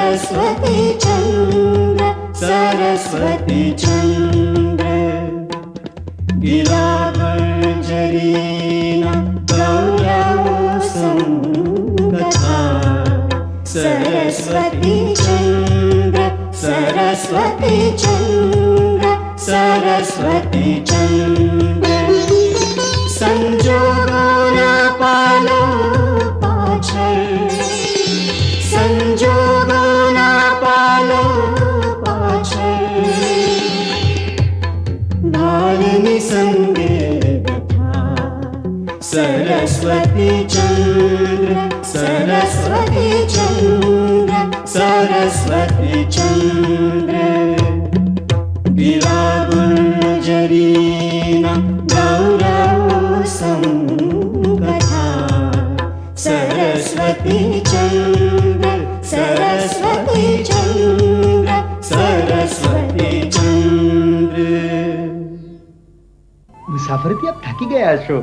सरस्वती चंद्र सरस्वती चंद्र गिरागर्जरीना गौरवसं कथा सरस्वती चंद्र सरस्वती चंद्र सरस्वती चंद्र संजोगोना पालो पाछळ संजोगोना पालो पाछळ भालनी संगे कथा सरस्वती चंद्र सरस्वती चंद्र सरस्वती चंद्र गिरागुर्जरीना गौरवसं कथा सरस्वती चंद्र सरस्वती चंद्र सरस्वती चंद्र। મુસાફરીથી આપ થાકી ગયા છો,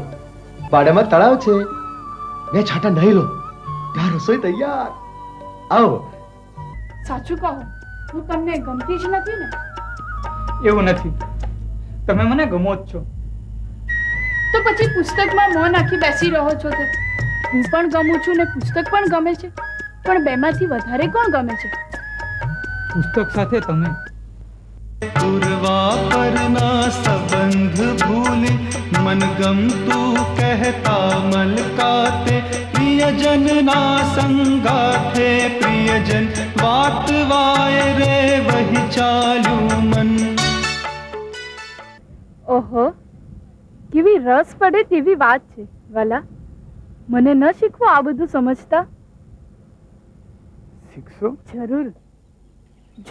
વાડામાં તળાવ છે, બે છાંટા નહીં લો, ત્યાં રસોઈ તૈયાર, આવો. સાચું કહો, હું તમને ગમતી જ નથી ને? એવું નથી, તમે મને ગમો જ છો. તો પછી પુસ્તકમાં મોં નાખી બેસી રહો છો તે? હું પણ ગમું છું ને પુસ્તક પણ ગમે છે, પણ બેમાંથી વધારે કોણ ગમે છે? પુસ્તક સાથે તમે. પૂર્વા પરના સંબંધ ભૂલે મન ગમતું કહેતા મલકાતે પ્રિયજન ના સંગાથે પ્રિયજન વાત વાય રે વહી ચાલ્યું મન. ઓહો, કેવી રસ પડે તેવી વાત છે વાલા. મને ન શીખવો આ બધું સમજતા? શીખશો? જરૂર,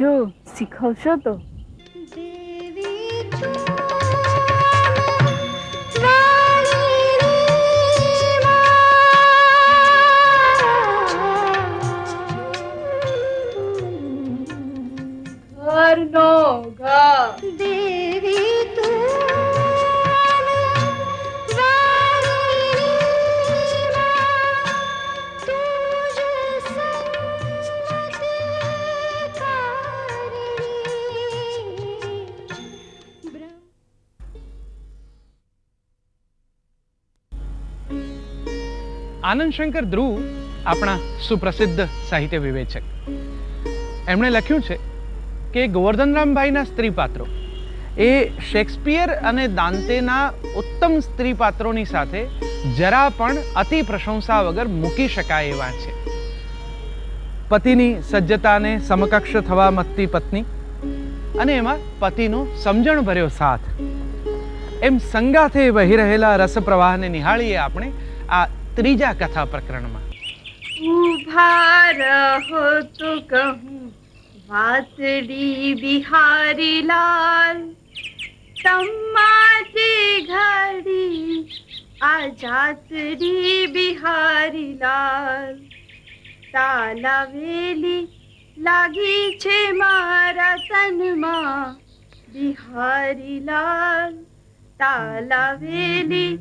જો શીખવશો તો. ઘરનો ઘર देवी तू આનંદ શંકર ધ્રુવ આપણા સુપ્રસિદ્ધ સાહિત્ય વિવેચક, એમણે લખ્યું છે કે ગોવર્ધનરામભાઈના સ્ત્રી પાત્રો એ શેક્સપિયર અને દાંતેના ઉત્તમ સ્ત્રી પાત્રોની સાથે જરા પણ અતિ પ્રશંસા વગર મૂકી શકાય એવા છે. પતિની સજ્જતાને સમકક્ષ થવા મથતી પત્ની અને એમાં પતિનો સમજણભર્યો સાથ, એમ સંગાથે વહી રહેલા રસપ્રવાહને નિહાળીએ આપણે આ ત્રીજા કથા પ્રકરણમાં. ઉભા રહો તો કહું વાતડી બિહારી લાલ, તમારી ઘડી આ જાતડી બિહારી લાલ. તાલાવેલી લાગી છે મારા તનમાં બિહારી લાલ. તાલાવેલી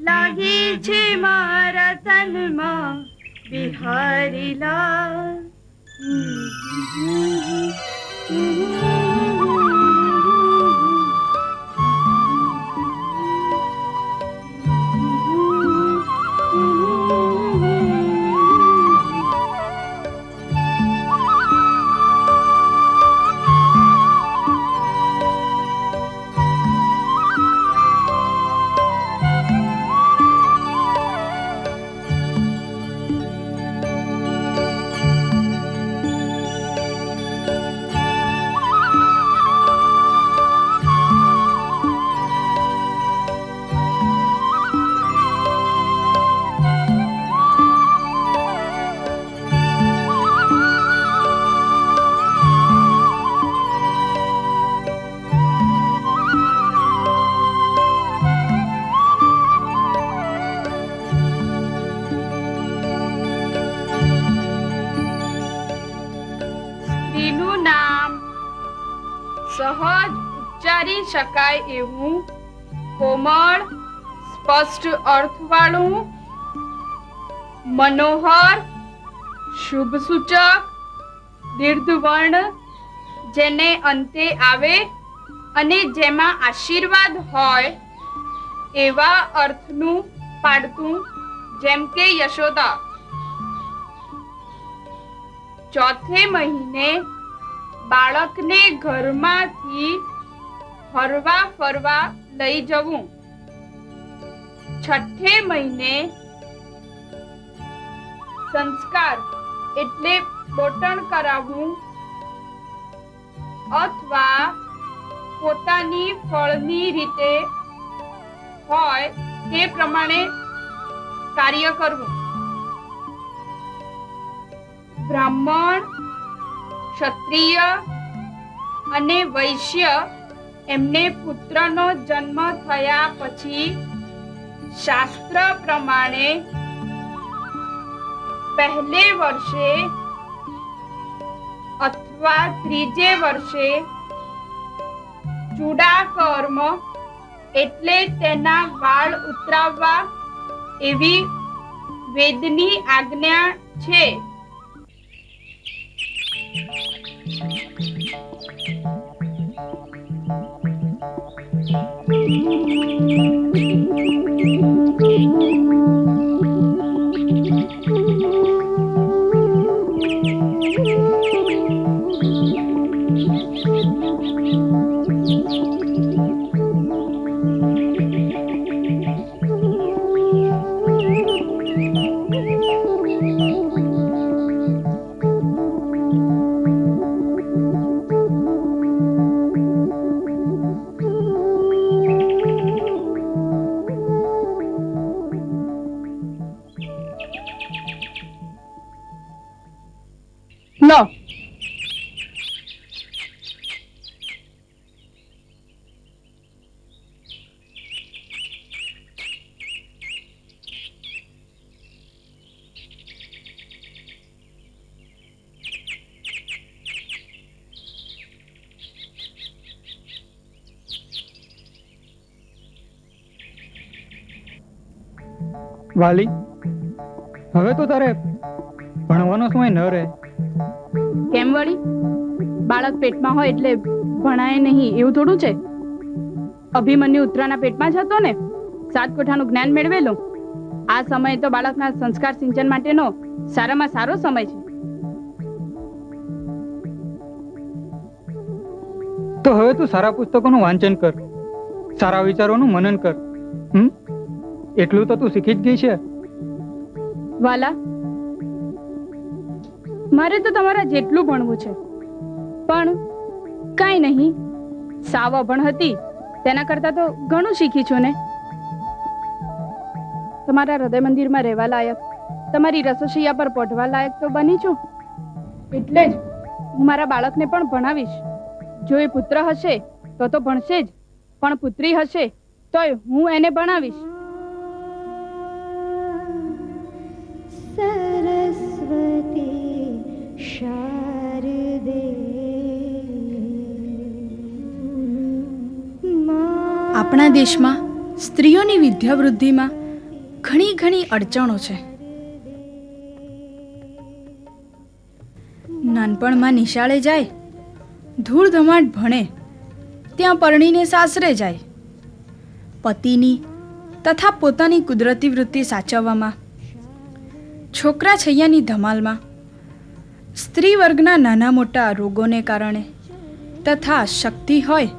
લાગી છે મારા તનમાં બિહારી લાલ. સહજ ઉચ્ચારી શકાય એવું કોમળ સ્પષ્ટ અર્થવાળું મનોહર શુભ સૂચક દીર્ઘ વર્ણ જેને અંતે આવે અને જેમાં આશીર્વાદ હોય એવા અર્થનું પાડતું, જેમ કે યશોદા. ચોથે મહિને બાળકને ઘરમાંથી હરવા ફરવા લઈ જવું. છઠ્ઠે મહિને સંસ્કાર એટલે બોટણ કરાવવું અથવા પોતાની ફળની રીતે હોય તે પ્રમાણે કાર્ય કરવું. બ્રાહ્મણ, ક્ષત્રિય અને વૈશ્ય એમને પુત્રનો જન્મ થયા પછી શાસ્ત્ર પ્રમાણે પહેલે વર્ષે અથવા ત્રીજે વર્ષે ચૂડાકર્મ એટલે તેના વાળ ઉતરાવવા એવી વેદની આજ્ઞા છે. લો, વાલી, હવે તો તારે ભણવાનો સમય ન રહે. કેમ વળી? બાળક પેટમાં હોય એટલે ભણાય નહીં એવું થોડું છે? અભિમન્યુ ઉત્તરાના પેટમાં જ હતો ને, 7 કોઠાનું જ્ઞાન મેળવેલું. આ સમય તો બાળકના સંસ્કાર સિંચન માટેનો સારામાં સારો સમય છે. તો હવે તું સારા પુસ્તકોનું વાંચન કર, સારા વિચારોનું મનન કર. એટલું તો તું શીખી જ ગઈ છે. વાલા, મારે તો તમારા જેટલું ભણવું છે, પણ કાંઈ નહીં, સાવ અભણ હતી તેના કરતા તો ઘણું શીખી છું ને. તમારા હૃદય મંદિરમાં રહેવા લાયક, તમારી રસોશૈયા પર પોઢવા લાયક તો બની છું. એટલે જ હું મારા બાળકને પણ ભણાવીશ. જો એ પુત્ર હશે તો ભણશે જ, પણ પુત્રી હશે તોય હું એને ભણાવીશ. સરસ્વતી શારદે આપણા દેશમાં સ્ત્રીઓની વિદ્યાવૃદ્ધિમાં ઘણી અડચણો છે. નાનપણમાં નિશાળે જાય, ધૂળધમાટ ભણે, ત્યાં પરણીને સાસરે જાય. પતિની તથા પોતાની કુદરતી વૃત્તિ સાચવવામાં, છોકરા છૈયાની ધમાલમાં, સ્ત્રી વર્ગના નાના મોટા રોગોને કારણે તથા શક્તિ હોય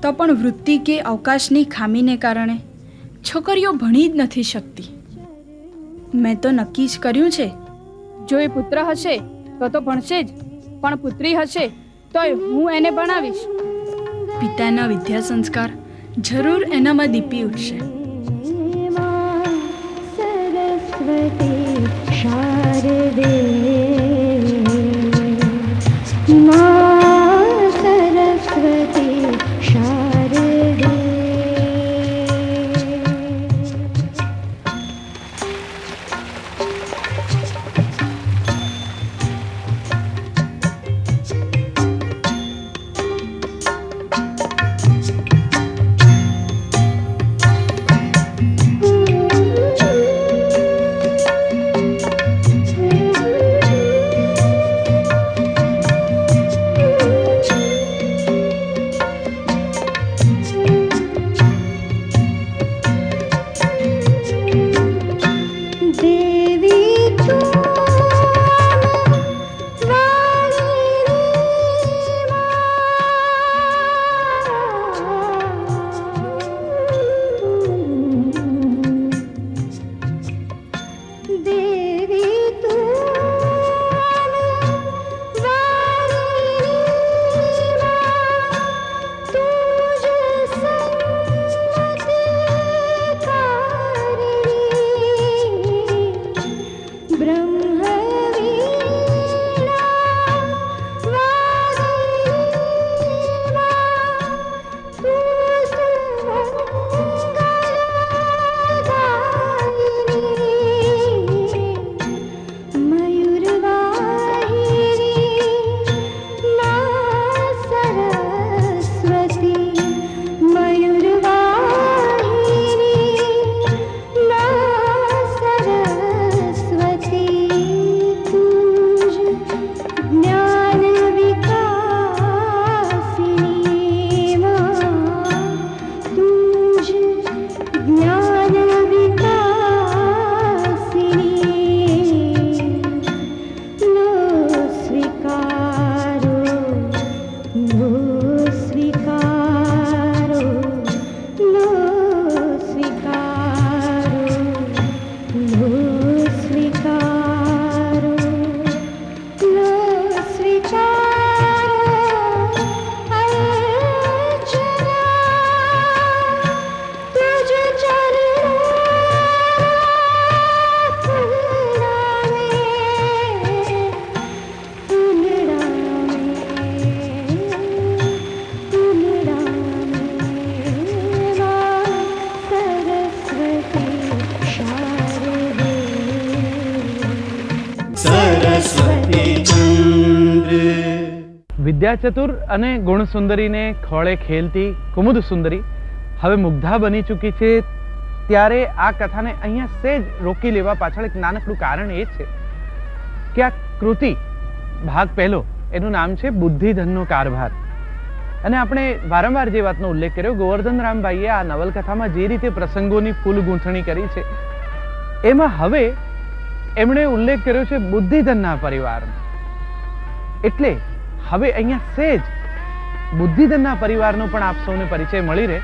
તો પણ વૃત્તિ કે અવકાશની ખામીને કારણે છોકરીઓ ભણી જ નથી શકતી. મેં તો નક્કી જ કર્યું છે, જો એ પુત્ર હશે તો ભણશે જ, પણ પુત્રી હશે તોય હું એને ભણાવીશ. પિતાના વિદ્યા સંસ્કાર જરૂર એનામાં દીપી ઉઠશે. સરસ્વતી શારદે મા સરસ્વતી શારદે. વિદ્યાચતુર અને ગુણસુંદરીને ખોળે ખેલતી કુમુદ સુંદરી હવે મુગ્ધા બની ચૂકી છે, ત્યારે આ કથાને અહીંયા સેજ રોકી લેવા પાછળ એક નાનકડું કારણ એ છે કે આ કૃતિ ભાગ પહેલો એનું નામ છે બુદ્ધિધનનો કારભાર. અને આપણે વારંવાર જે વાતનો ઉલ્લેખ કર્યો, ગોવર્ધનરામભાઈએ આ નવલકથામાં જે રીતે પ્રસંગોની ફૂલ ગૂંથણી કરી છે એમાં હવે એમણે ઉલ્લેખ કર્યો છે બુદ્ધિધનના પરિવારનો. એટલે હવે અહીંયા સેજ બુદ્ધિધનના પરિવારનો પણ આપ સૌને પરિચય મળી રહે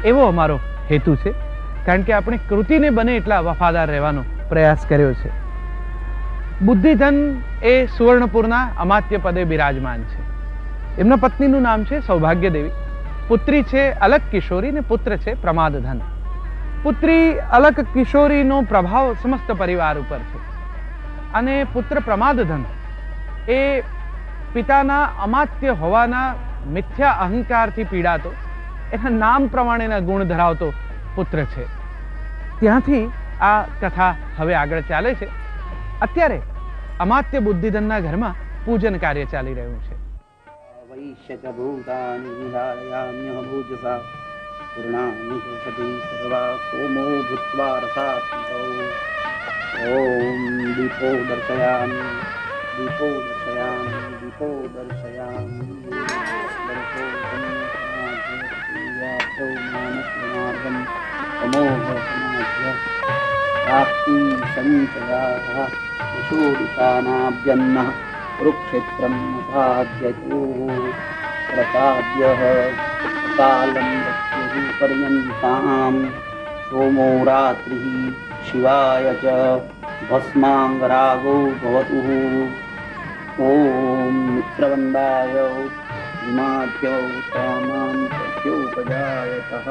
એવો અમારો હેતુ છે, કારણ કે આપણે કૃતિને બને એટલા વફાદાર રહેવાનો પ્રયાસ કર્યો છે. બુદ્ધિધન એ સુવર્ણપુરના અમાત્ય પદે બિરાજમાન છે. એમના પત્નીનું નામ છે સૌભાગ્યદેવી, પુત્રી છે અલક કિશોરી ને પુત્ર છે પ્રમાદધન. પુત્રી અલક કિશોરીનો પ્રભાવ સમસ્ત પરિવાર ઉપર છે અને પુત્ર પ્રમાદધન એ પિતાના અમાત્ય હોવાના મિથ્યા અહંકારથી પીડાતો, એના નામ પ્રમાણેના ગુણ ધરાવતો પુત્ર છે. ત્યાંથી આ કથા હવે આગળ ચાલે છે. અત્યારે અમાત્ય બુદ્ધિધનના ઘરમાં પૂજન કાર્ય ચાલી રહ્યું છે. वैश्यच भूतानि विहारयाम्यह भूजसा पूर्णानि सति सर्वा सोमो भूत्वा रसात्मको ॐ दीपो दर्शयामि दीपो दर्शयामि दीपो दर्शयामि दर्शो व्याप्तो मानसमार्गं तमोभसमाज्य प्राप्ति सञ्चयाः यशोदितानाभ्यन्नः कुरुक्षेत्रं साध्यतो प्रसाद्यः कालं पर्यन्तां सोमो रात्रिः शिवाय च भस्माङ्गरागो भवतु ॐ मित्रवन्दाय हिमाभ्यो कामां प्रत्योपजायतः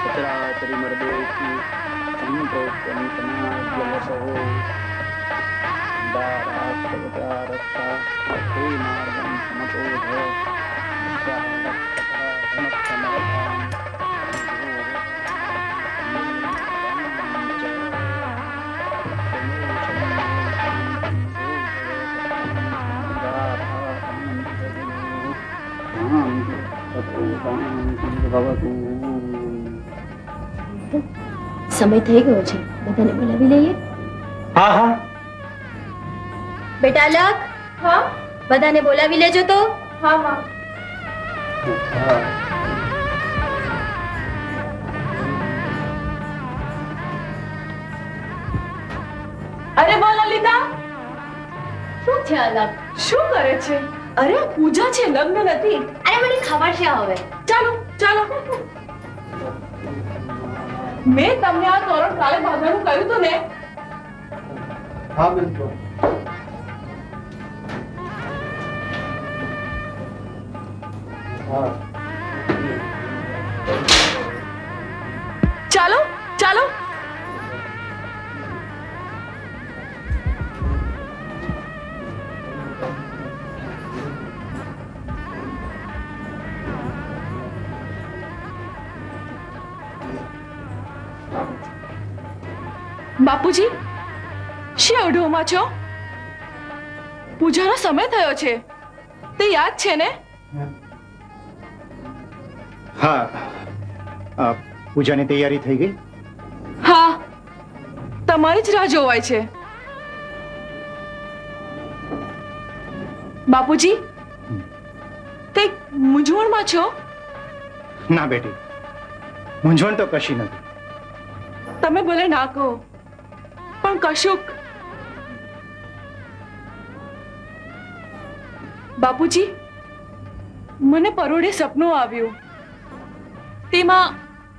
सचराचरिमर्देषु सम्प्रोक्तं समाज्यवसो दाराष्ट्रवचारक्षा ते मार्गं समतोध ભવતુ. સમય થઈ ગયો છે, બધાને બોલાવી લઈએ. હા હા બેટા અલક, હા, બધાને બોલાવી લેજો તો. હા હા. અરે બોલ લલિતા, શું છે અલક? શું કરે છે? અરે પૂજા છે, લગ્ન નથી. અરે મને ખબર છે હવે. ચાલો ચાલો. મેં તમને આ તોરણ કાલે બાંધવાનું કહ્યું હતું ને? હા બિલકુલ. હા ચાલો ચાલો. બાપુજી, શી અઢોમાં છો? પૂજાનો સમય થયો છે, તે યાદ છે ને? હા, પૂજાની તૈયારી થઈ ગઈ? હા, તમારી જ રાહ જોવાય છે. બાપુજી, કઈક મૂંઝવણમાં છો? ના બેટી, મૂંઝવણ તો કશી નથી. તમે ભલે ના કહો, પણ કશુંક. બાપુજી, મને પરોઢે સપનું આવ્યું. તેમાં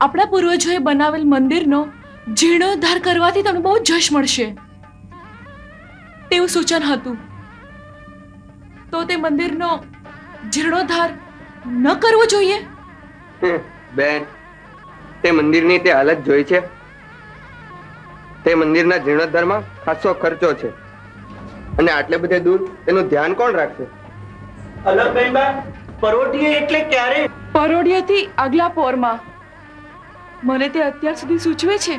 આપણા પૂર્વજોએ બનાવેલ મંદિરનો જીર્ણોદ્ધાર કરવાથી તમને બહુ જશ મળશે તેવું સૂચન હતું. તો તે મંદિરનો જીર્ણોદ્ધાર ન કરવો જોઈએ? બેન, તે મંદિરની તે હાલત જોઈ છે? તે મંદિરના જીર્ણોદ્ધારમાં ખાસો ખર્ચો છે અને આટલે બધે દૂર તેનું ધ્યાન કોણ રાખશે? અલગબેનબા, પરોઢીએ એટલે ક્યારે? પરોઢિયાથી આગલા પોરમાં. મને તે અત્યાર સુધી સૂચવે છે.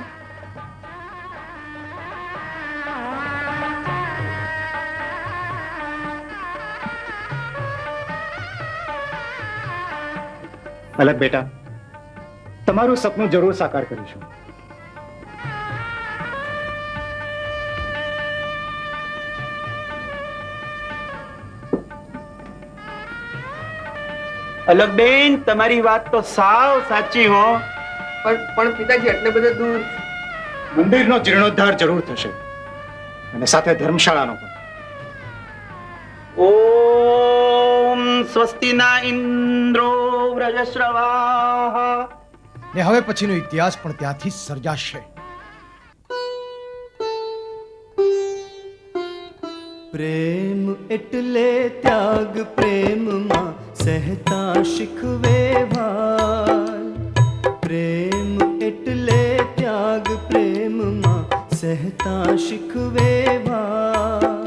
અલગ બેટા, તમારું સપનું જરૂર સાકાર કરીશું. અલગબેન, તમારી વાત તો સાવ સાચી હો. પણ પિતાજી એટલે બધે દૂર. મંદિરનો જીર્ણોદ્ધાર જરૂર થશે અને સાથે ધર્મશાળાનો પણ. ઓમ સ્વસ્તિના ઇન્દ્રો વ્રજશ્રવાહ. ને હવે પછીનો ઇતિહાસ પણ ત્યાંથી જ સર્જાશે. પ્રેમ એટલે ત્યાગ, પ્રેમમાં સહેતા શીખવે ભાલ. પ્રેમ એટલે ત્યાગ, પ્રેમમાં સહેતા શીખવે ભાલ.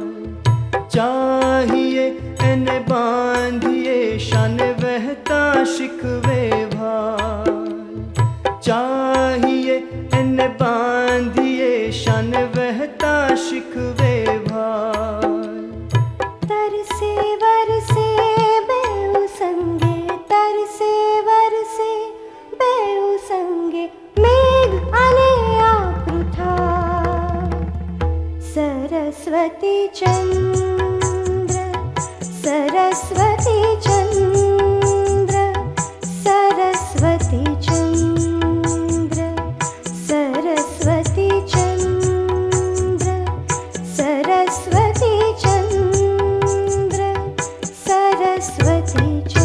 ચાહીએ એને બાંધીએ શાન વહેતા શીખવે ભાલ. ચાહીએ એને બાંધીએ શાન વહેતા શીખવે ભાલ. तरसे वरसे बेउ संगे, तरसे वरसे बेउ संगे, मेघ अने आपृथा. सरस्वती चंद्र, सरस्वती चंद्र, सरस्वती चंद्र, सरस्वती चंद्र, सरस्वती चंद्र, सरस्वती चंद्र.